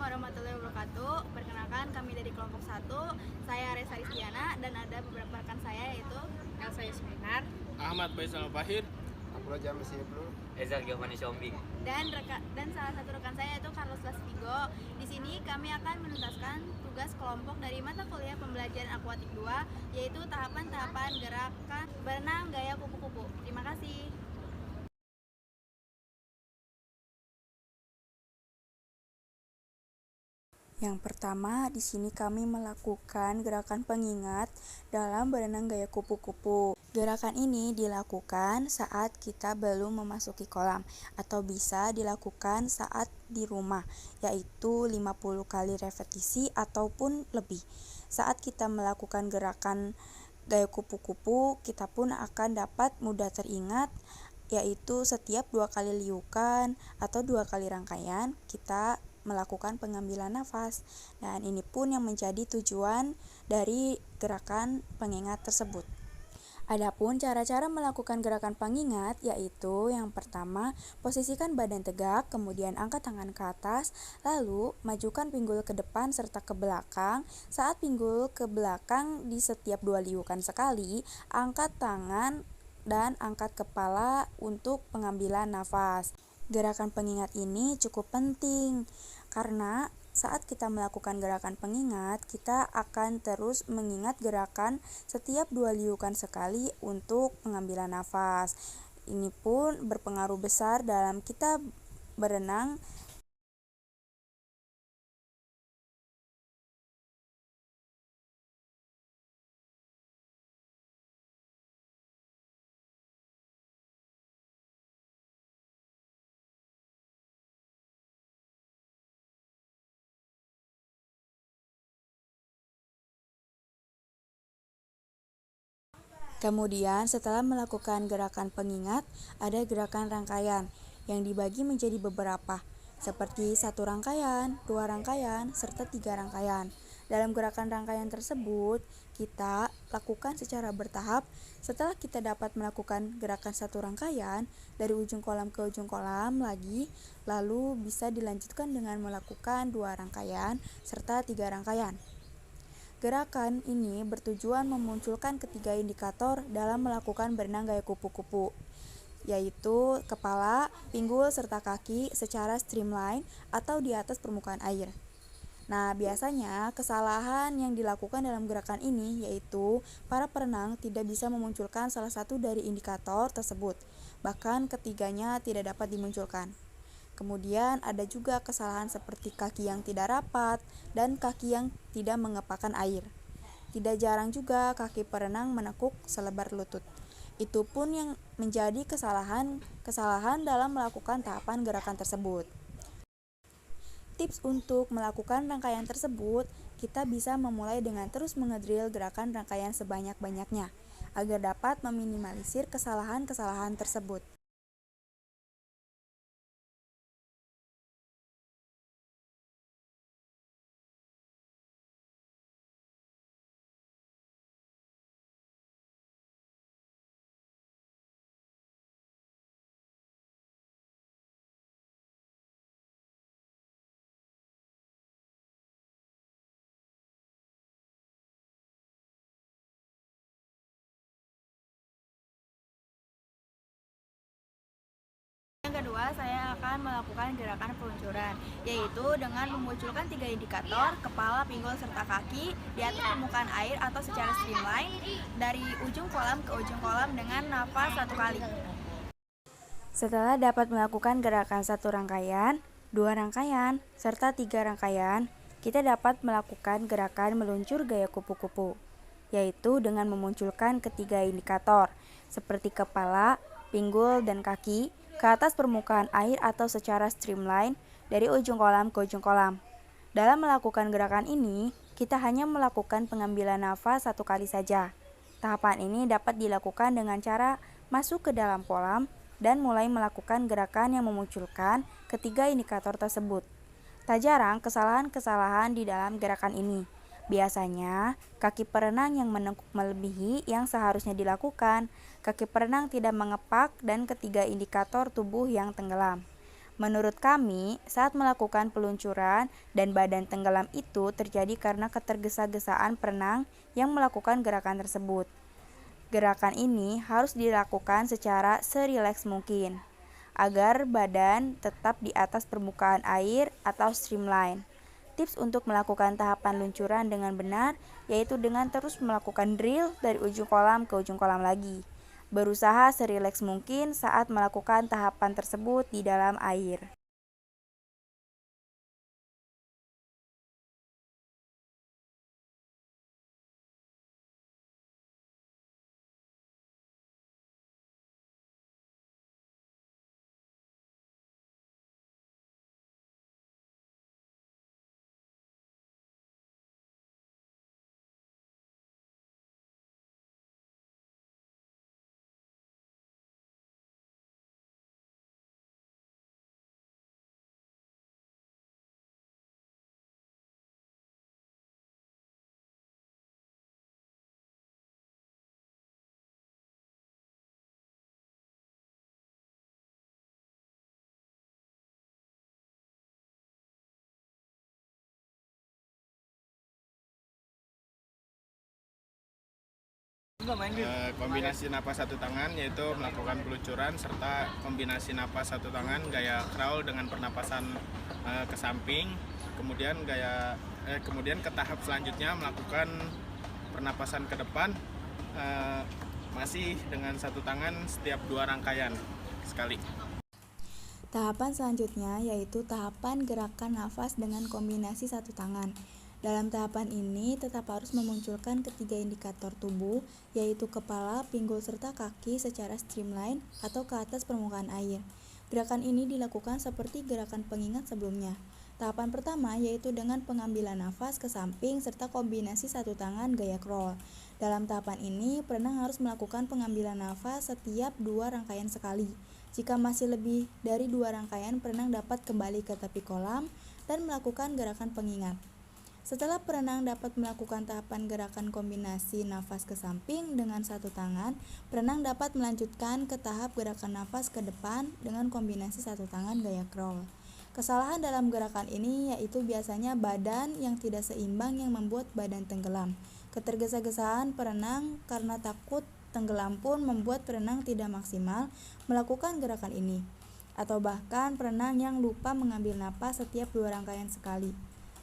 warahmatullahi wabarakatuh. Perkenalkan, kami dari kelompok 1. Saya Resa Rizdiana dan ada beberapa rekan saya yaitu Elsa Yusminar, Ahmad Faisal Fahir, Abdullah James Ibnu, Ezar Giovanni Sombing. dan salah satu rekan saya yaitu Carlos Lastigo. Di sini kami akan menuntaskan tugas kelompok dari mata kuliah pembelajaran akuatik 2, yaitu tahapan-tahapan gerakan berenang gaya kupu-kupu. Terima kasih. Yang pertama, di sini kami melakukan gerakan pengingat dalam berenang gaya kupu-kupu. Gerakan ini dilakukan saat kita belum memasuki kolam atau bisa dilakukan saat di rumah, yaitu 50 kali repetisi ataupun lebih. Saat kita melakukan gerakan gaya kupu-kupu, kita pun akan dapat mudah teringat, yaitu setiap 2 kali liukan atau 2 kali rangkaian kita melakukan pengambilan nafas, dan ini pun yang menjadi tujuan dari gerakan pengingat tersebut. Adapun cara-cara melakukan gerakan pengingat yaitu yang pertama, posisikan badan tegak, kemudian angkat tangan ke atas, lalu majukan pinggul ke depan serta ke belakang. Saat pinggul ke belakang di setiap 2 liukan sekali, angkat tangan dan angkat kepala untuk pengambilan nafas. Gerakan pengingat ini cukup penting karena saat kita melakukan gerakan pengingat, kita akan terus mengingat gerakan setiap 2 liukan sekali untuk pengambilan nafas. Ini pun berpengaruh besar dalam kita berenang. Kemudian setelah melakukan gerakan pengingat, ada gerakan rangkaian yang dibagi menjadi beberapa, seperti 1 rangkaian, 2 rangkaian, serta 3 rangkaian. Dalam gerakan rangkaian tersebut, kita lakukan secara bertahap. Setelah kita dapat melakukan gerakan 1 rangkaian, dari ujung kolam ke ujung kolam lagi, lalu bisa dilanjutkan dengan melakukan 2 rangkaian, serta 3 rangkaian. Gerakan ini bertujuan memunculkan ketiga indikator dalam melakukan berenang gaya kupu-kupu, yaitu kepala, pinggul, serta kaki secara streamline atau di atas permukaan air. Nah, biasanya kesalahan yang dilakukan dalam gerakan ini yaitu para perenang tidak bisa memunculkan salah satu dari indikator tersebut, bahkan ketiganya tidak dapat dimunculkan. Kemudian ada juga kesalahan seperti kaki yang tidak rapat dan kaki yang tidak mengepakkan air. Tidak jarang juga kaki perenang menekuk selebar lutut. Itu pun yang menjadi kesalahan dalam melakukan tahapan gerakan tersebut. Tips untuk melakukan rangkaian tersebut, kita bisa memulai dengan terus mengedrill gerakan rangkaian sebanyak-banyaknya agar dapat meminimalisir kesalahan-kesalahan tersebut. Yang kedua, saya akan melakukan gerakan peluncuran, yaitu dengan memunculkan 3 indikator, kepala, pinggul, serta kaki di atas permukaan air atau secara streamline dari ujung kolam ke ujung kolam dengan nafas 1 kali. Setelah dapat melakukan gerakan 1 rangkaian, 2 rangkaian, serta 3 rangkaian, kita dapat melakukan gerakan meluncur gaya kupu-kupu, yaitu dengan memunculkan ketiga indikator, seperti kepala, pinggul, dan kaki, ke atas permukaan air atau secara streamline dari ujung kolam ke ujung kolam. Dalam melakukan gerakan ini, kita hanya melakukan pengambilan nafas 1 kali saja. Tahapan ini dapat dilakukan dengan cara masuk ke dalam kolam dan mulai melakukan gerakan yang memunculkan ketiga indikator tersebut. Tak jarang kesalahan-kesalahan di dalam gerakan ini. Biasanya, kaki perenang yang menekuk melebihi yang seharusnya dilakukan, kaki perenang tidak mengepak, dan ketiga indikator tubuh yang tenggelam. Menurut kami, saat melakukan peluncuran dan badan tenggelam itu terjadi karena ketergesa-gesaan perenang yang melakukan gerakan tersebut. Gerakan ini harus dilakukan secara serileks mungkin, agar badan tetap di atas permukaan air atau streamline. Tips untuk melakukan tahapan luncuran dengan benar yaitu dengan terus melakukan drill dari ujung kolam ke ujung kolam lagi. Berusaha serileks mungkin saat melakukan tahapan tersebut di dalam air. Kombinasi napas satu tangan yaitu melakukan peluncuran serta kombinasi napas satu tangan gaya crawl dengan pernapasan ke samping, kemudian ke tahap selanjutnya melakukan pernapasan ke depan masih dengan satu tangan setiap 2 rangkaian sekali. Tahapan selanjutnya yaitu tahapan gerakan nafas dengan kombinasi satu tangan. Dalam tahapan ini tetap harus memunculkan ketiga indikator tubuh, yaitu kepala, pinggul, serta kaki secara streamline atau ke atas permukaan air. Gerakan ini dilakukan seperti gerakan pengingat sebelumnya. Tahapan pertama yaitu dengan pengambilan nafas ke samping serta kombinasi satu tangan gaya crawl. Dalam tahapan ini, perenang harus melakukan pengambilan nafas setiap 2 rangkaian sekali. Jika masih lebih dari 2 rangkaian, perenang dapat kembali ke tepi kolam dan melakukan gerakan pengingat. Setelah perenang dapat melakukan tahapan gerakan kombinasi nafas ke samping dengan satu tangan, perenang dapat melanjutkan ke tahap gerakan nafas ke depan dengan kombinasi satu tangan gaya crawl. Kesalahan dalam gerakan ini yaitu biasanya badan yang tidak seimbang yang membuat badan tenggelam. Ketergesa-gesaan perenang karena takut tenggelam pun membuat perenang tidak maksimal melakukan gerakan ini. Atau bahkan perenang yang lupa mengambil napas setiap 2 rangkaian sekali.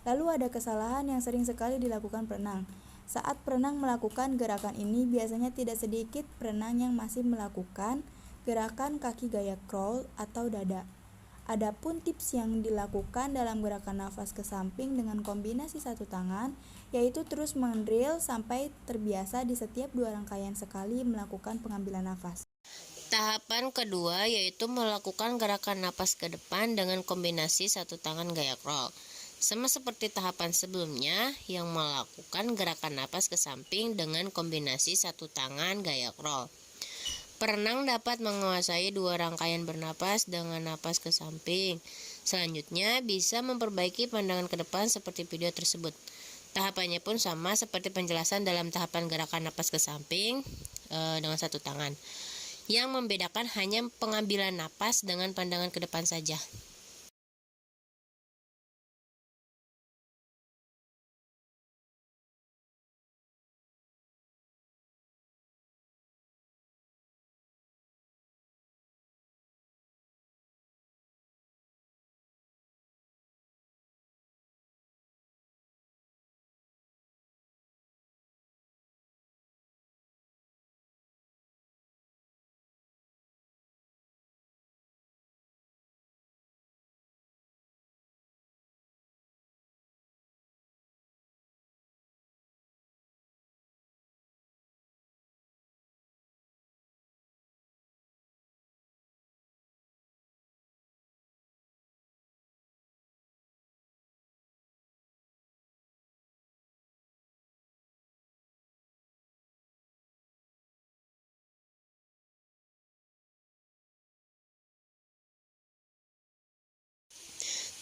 Lalu ada kesalahan yang sering sekali dilakukan perenang. Saat perenang melakukan gerakan ini, biasanya tidak sedikit perenang yang masih melakukan gerakan kaki gaya crawl atau dada. Adapun tips yang dilakukan dalam gerakan nafas ke samping dengan kombinasi satu tangan, yaitu terus mendrill sampai terbiasa di setiap 2 rangkaian sekali melakukan pengambilan nafas. Tahapan kedua yaitu melakukan gerakan napas ke depan dengan kombinasi satu tangan gaya crawl. Sama seperti tahapan sebelumnya yang melakukan gerakan napas ke samping dengan kombinasi satu tangan gaya crawl. Perenang dapat menguasai 2 rangkaian bernapas dengan napas ke samping. Selanjutnya bisa memperbaiki pandangan ke depan seperti video tersebut. Tahapannya pun sama seperti penjelasan dalam tahapan gerakan napas ke samping dengan satu tangan. Yang membedakan hanya pengambilan napas dengan pandangan ke depan saja.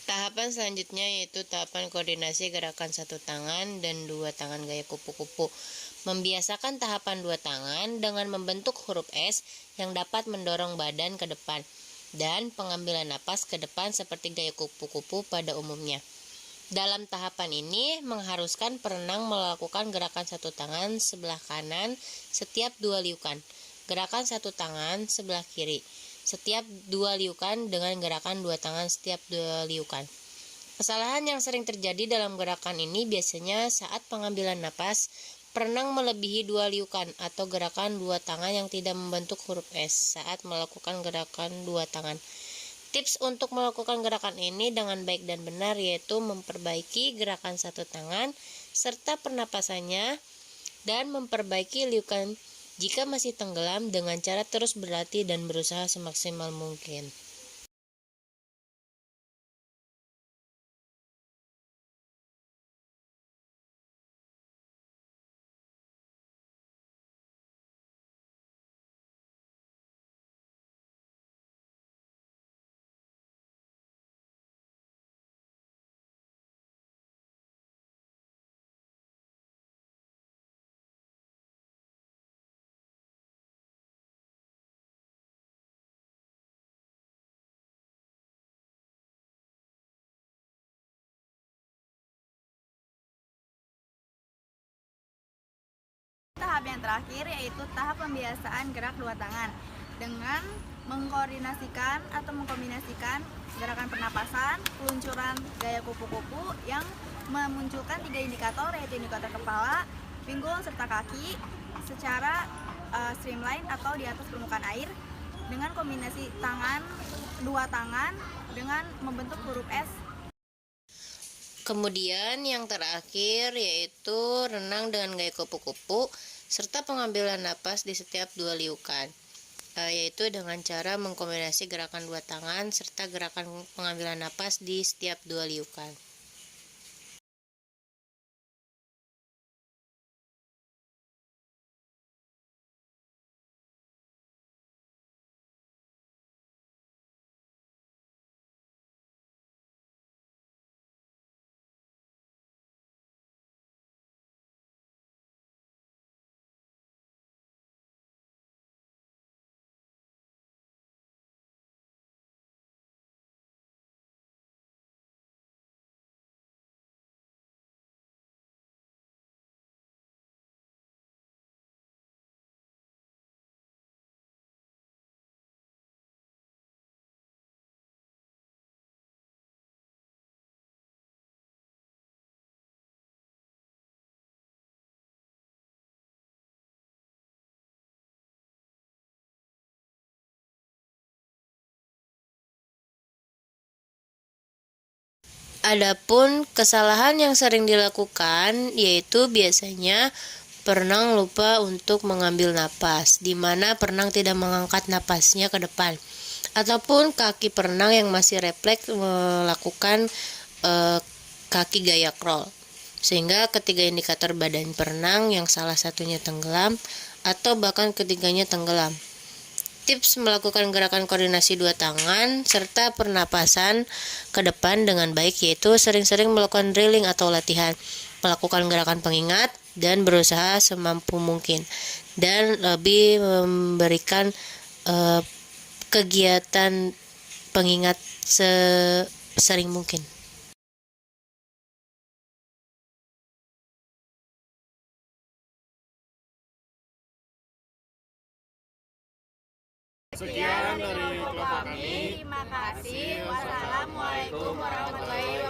Tahapan selanjutnya yaitu tahapan koordinasi gerakan satu tangan dan 2 tangan gaya kupu-kupu. Membiasakan tahapan 2 tangan dengan membentuk huruf S yang dapat mendorong badan ke depan. dan pengambilan napas ke depan seperti gaya kupu-kupu pada umumnya. Dalam tahapan ini mengharuskan perenang melakukan gerakan satu tangan sebelah kanan setiap 2 liukan, gerakan satu tangan sebelah kiri setiap 2 liukan dengan gerakan 2 tangan setiap 2 liukan. Kesalahan yang sering terjadi dalam gerakan ini biasanya saat pengambilan napas, perenang melebihi 2 liukan atau gerakan 2 tangan yang tidak membentuk huruf S saat melakukan gerakan 2 tangan. Tips untuk melakukan gerakan ini dengan baik dan benar yaitu memperbaiki gerakan satu tangan serta pernapasannya dan memperbaiki liukan jika masih tenggelam dengan cara terus berlatih dan berusaha semaksimal mungkin. Tahap yang terakhir yaitu tahap pembiasaan gerak dua tangan dengan mengkombinasikan gerakan pernapasan, peluncuran gaya kupu-kupu yang memunculkan 3 indikator yaitu indikator kepala, pinggul serta kaki secara streamline atau di atas permukaan air dengan kombinasi dua tangan dengan membentuk huruf S. Kemudian yang terakhir yaitu renang dengan gaya kupu-kupu serta pengambilan napas di setiap 2 liukan, yaitu dengan cara mengkombinasi gerakan 2 tangan serta gerakan pengambilan napas di setiap 2 liukan. Adapun kesalahan yang sering dilakukan yaitu biasanya perenang lupa untuk mengambil napas, di mana perenang tidak mengangkat napasnya ke depan, ataupun kaki perenang yang masih refleks melakukan kaki gaya crawl, sehingga ketiga indikator badan perenang yang salah satunya tenggelam atau bahkan ketiganya tenggelam. Tips melakukan gerakan koordinasi 2 tangan serta pernapasan ke depan dengan baik yaitu sering-sering melakukan drilling atau latihan, melakukan gerakan pengingat dan berusaha semampu mungkin, dan lebih memberikan kegiatan pengingat sesering mungkin. Sekian dari kelompok kami. Terima kasih. Wassalamualaikum warahmatullahi wabarakatuh.